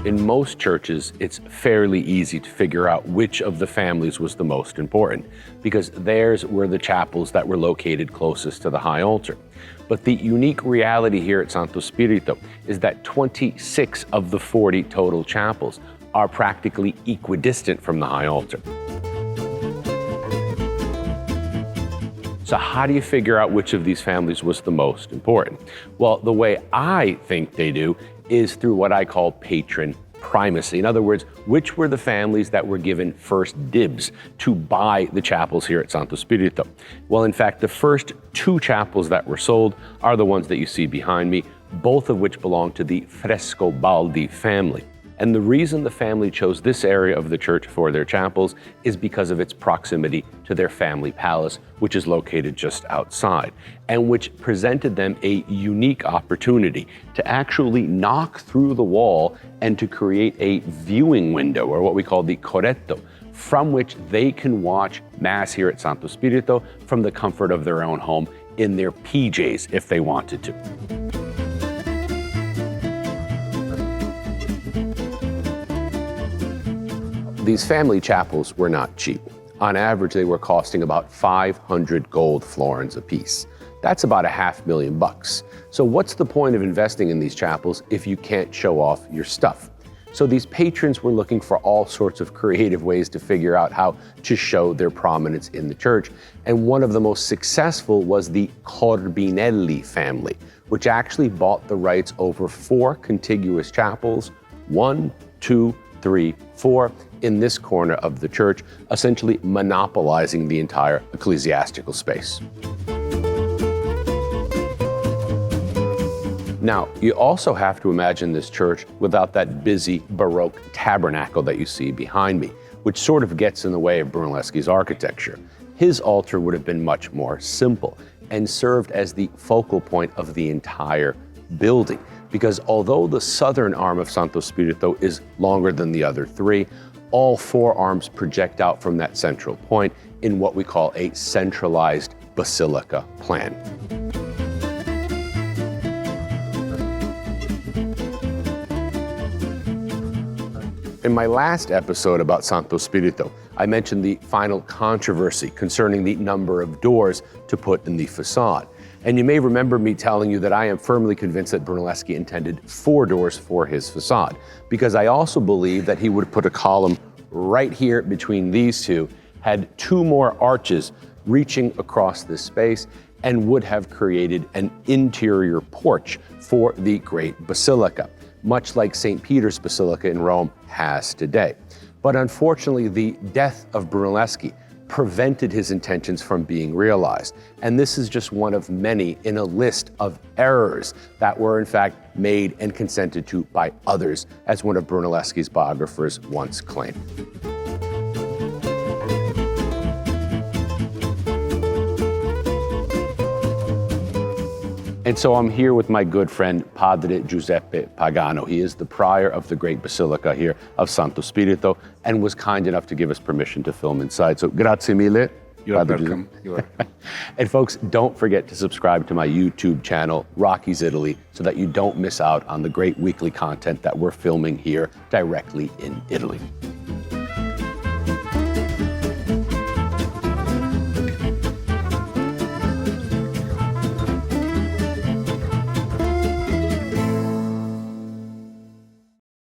in most churches, it's fairly easy to figure out which of the families was the most important, because theirs were the chapels that were located closest to the high altar. But the unique reality here at Santo Spirito is that 26 of the 40 total chapels are practically equidistant from the high altar. So how do you figure out which of these families was the most important? Well, the way I think they do is through what I call patron primacy. In other words, which were the families that were given first dibs to buy the chapels here at Santo Spirito? Well, in fact, the first 2 chapels that were sold are the ones that you see behind me, both of which belong to the Frescobaldi family. And the reason the family chose this area of the church for their chapels is because of its proximity to their family palace, which is located just outside, and which presented them a unique opportunity to actually knock through the wall and to create a viewing window, or what we call the corretto, from which they can watch Mass here at Santo Spirito from the comfort of their own home in their PJs if they wanted to. These family chapels were not cheap. On average, they were costing about 500 gold florins apiece. That's about $500,000. So what's the point of investing in these chapels if you can't show off your stuff? So these patrons were looking for all sorts of creative ways to figure out how to show their prominence in the church. And one of the most successful was the Corbinelli family, which actually bought the rights over 4 contiguous chapels, 1, 2, 3, 4, in this corner of the church, essentially monopolizing the entire ecclesiastical space. Now, you also have to imagine this church without that busy Baroque tabernacle that you see behind me, which sort of gets in the way of Brunelleschi's architecture. His altar would have been much more simple and served as the focal point of the entire building, because although the southern arm of Santo Spirito is longer than the other 3, all 4 arms project out from that central point in what we call a centralized basilica plan. In my last episode about Santo Spirito, I mentioned the final controversy concerning the number of doors to put in the facade. And you may remember me telling you that I am firmly convinced that Brunelleschi intended 4 doors for his facade, because I also believe that he would put a column right here between these 2, had 2 more arches reaching across this space, and would have created an interior porch for the great basilica, much like St. Peter's Basilica in Rome has today. But unfortunately, the death of Brunelleschi prevented his intentions from being realized. And this is just one of many in a list of errors that were in fact made and consented to by others, as one of Brunelleschi's biographers once claimed. And so I'm here with my good friend, Padre Giuseppe Pagano. He is the prior of the great basilica here of Santo Spirito and was kind enough to give us permission to film inside. So grazie mille. You're welcome. And folks, don't forget to subscribe to my YouTube channel, Rocky's Italy, so that you don't miss out on the great weekly content that we're filming here directly in Italy.